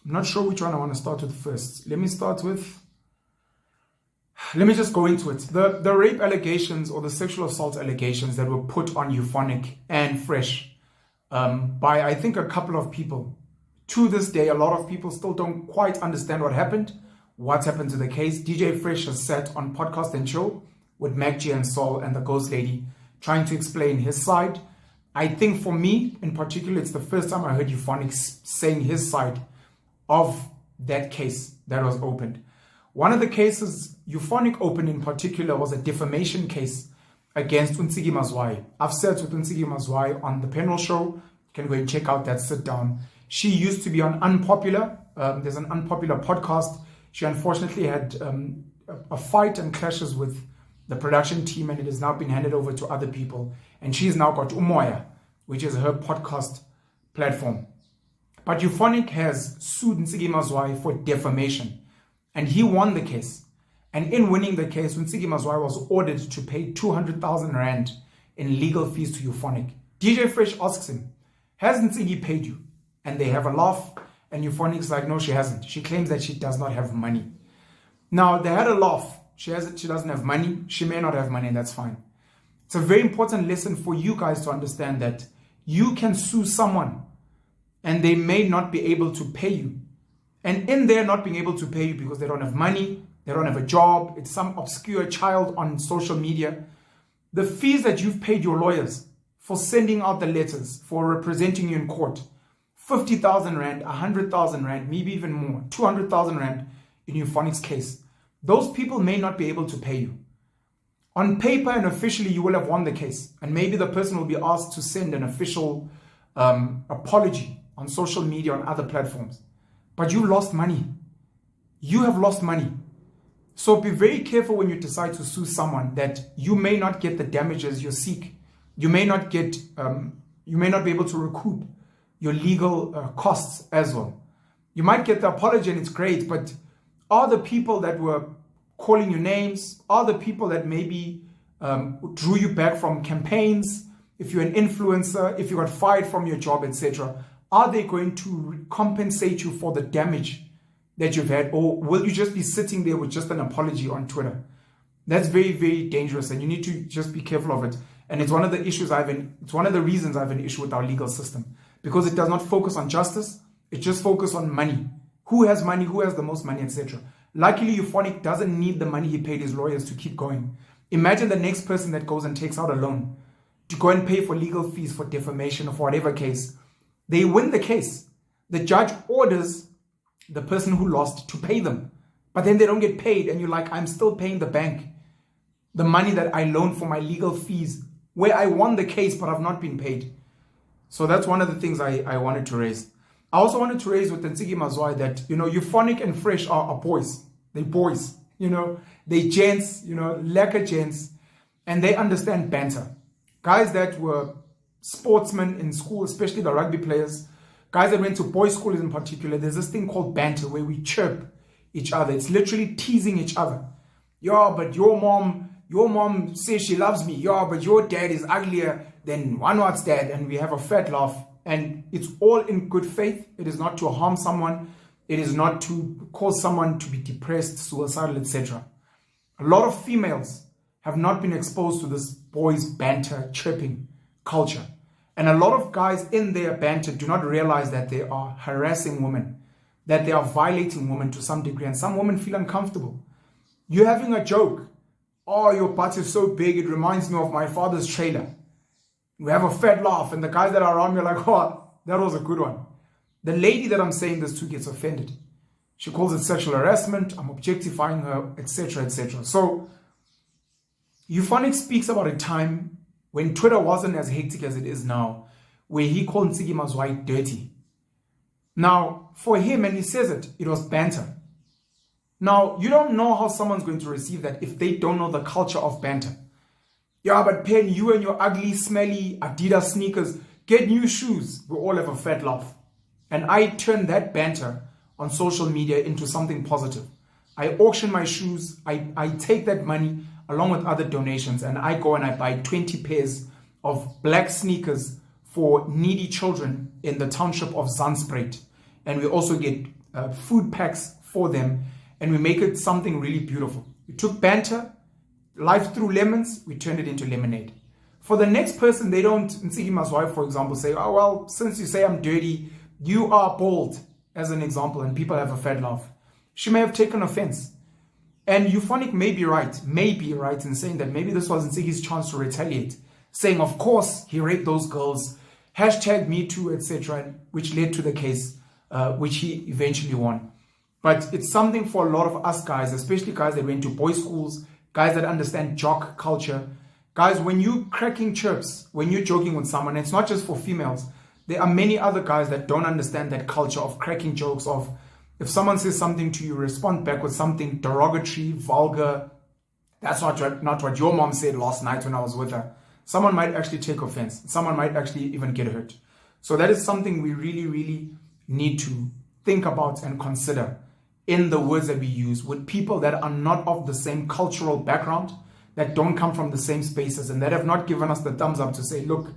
I'm not sure which one I want to start with first. Let me just go into it. The rape allegations or the sexual assault allegations that were put on Euphonic and Fresh by, I think, a couple of people. To this day, a lot of people still don't quite understand what's happened to the case. DJ Fresh has sat on Podcast and Chill with Mac G and Saul and the Ghost Lady trying to explain his side. I think for me, in particular, it's the first time I heard Euphonic saying his side of that case that was opened. One of the cases Euphonic opened in particular was a defamation case against Ntsiki Mazwai. I've sat with Ntsiki Mazwai on the Penuel show. You can go and check out that sit down. She used to be on Unpopular. There's an Unpopular podcast. She unfortunately had a fight and clashes with the production team, and it has now been handed over to other people. And she's now got Umoya, which is her podcast platform. But Euphonic has sued Ntsiki Mazwai for defamation. And he won the case. And in winning the case, Ntsiki Mazwai was ordered to pay 200,000 Rand in legal fees to Euphonic. DJ Fresh asks him, has Ntsiki paid you? And they have a laugh. And Euphonic's like, no, she hasn't. She claims that she does not have money. Now, they had a laugh. She doesn't have money. She may not have money, and that's fine. It's a very important lesson for you guys to understand that you can sue someone and they may not be able to pay you. And in there not being able to pay you because they don't have money, they don't have a job, it's some obscure child on social media, the fees that you've paid your lawyers for sending out the letters, for representing you in court, 50,000 Rand, 100,000 Rand, maybe even more, 200,000 Rand in Euphonic's case, those people may not be able to pay you. On paper and officially, you will have won the case. And maybe the person will be asked to send an official apology on social media, on other platforms. But you lost money. You have lost money. So be very careful when you decide to sue someone that you may not get the damages you seek. You may not be able to recoup your legal costs as well. You might get the apology and it's great, but are the people that were calling you names, are the people that maybe drew you back from campaigns, if you're an influencer, if you got fired from your job, etc., are they going to compensate you for the damage that you've had? Or will you just be sitting there with just an apology on Twitter? That's very, very dangerous, and you need to just be careful of it. And it's one of the reasons I have an issue with our legal system, because it does not focus on justice. It just focuses on money. Who has money? Who has the most money, etc. Luckily, Euphonic doesn't need the money he paid his lawyers to keep going. Imagine the next person that goes and takes out a loan to go and pay for legal fees for defamation or for whatever case. They win the case. The judge orders the person who lost to pay them. But then they don't get paid, and you're like, I'm still paying the bank the money that I loaned for my legal fees, where I won the case but I've not been paid. So that's one of the things I wanted to raise. I also wanted to raise with Ntsiki Mazwai that, Euphonic and Fresh are boys. They're boys, they gents, lacquer gents, and they understand banter. Guys that were sportsmen in school, especially the rugby players, guys that went to boys' schools in particular, there's this thing called banter where we chirp each other. It's literally teasing each other. Yeah, but your mom says she loves me. Yeah, but your dad is uglier than Wanwad's dad, and we have a fat laugh. And it's all in good faith. It is not to harm someone. It is not to cause someone to be depressed, suicidal, etc. A lot of females have not been exposed to this boys' banter, chirping culture. And a lot of guys in their banter do not realize that they are harassing women, that they are violating women to some degree, and some women feel uncomfortable. You're having a joke. Oh, your butt is so big, it reminds me of my father's trailer. We have a fat laugh, and the guys that are around me are like, oh, that was a good one. The lady that I'm saying this to gets offended. She calls it sexual harassment, I'm objectifying her, etc., etc. So, Euphonic speaks about a time when Twitter wasn't as hectic as it is now, where he called Ntsiki Mazwai dirty. Now, for him, and he says it was banter. Now, you don't know how someone's going to receive that if they don't know the culture of banter. Yeah, but Pen, you and your ugly, smelly Adidas sneakers, get new shoes. We all have a fat laugh. And I turn that banter on social media into something positive. I auction my shoes. I take that money along with other donations, and I go and I buy 20 pairs of black sneakers for needy children in the township of Zandspruit. And we also get food packs for them, and we make it something really beautiful. We took Banter, life through lemons, we turned it into lemonade. For the next person, they don't, Ntsiki Mazwai, for example, say, oh, well, since you say I'm dirty, you are bald, as an example, and people have a fat laugh. She may have taken offense. And Euphonic may be right in saying that maybe this was Ntsiki's chance to retaliate, saying, of course, he raped those girls, hashtag me too, etc., which led to the case, which he eventually won. But it's something for a lot of us guys, especially guys that went to boys' schools, guys that understand jock culture. Guys, when you cracking chirps, when you're joking with someone, it's not just for females. There are many other guys that don't understand that culture of cracking jokes, of if someone says something to you, respond back with something derogatory, vulgar. That's not what your mom said last night when I was with her. Someone might actually take offense. Someone might actually even get hurt. So that is something we really, really need to think about and consider in the words that we use with people that are not of the same cultural background, that don't come from the same spaces, and that have not given us the thumbs up to say, look,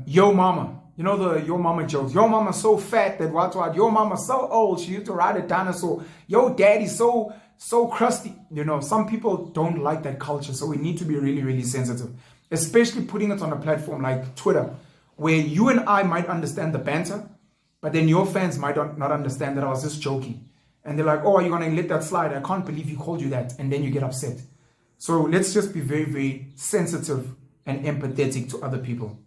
yo mama, you know the yo mama jokes. Yo mama's so fat that what? Yo mama's so old, she used to ride a dinosaur. Yo daddy's so crusty. You know, some people don't like that culture, so we need to be really, really sensitive, especially putting it on a platform like Twitter, where you and I might understand the banter, but then your fans might not understand that I was just joking. And they're like, oh, are you going to let that slide? I can't believe he called you that. And then you get upset. So let's just be very, very sensitive and empathetic to other people.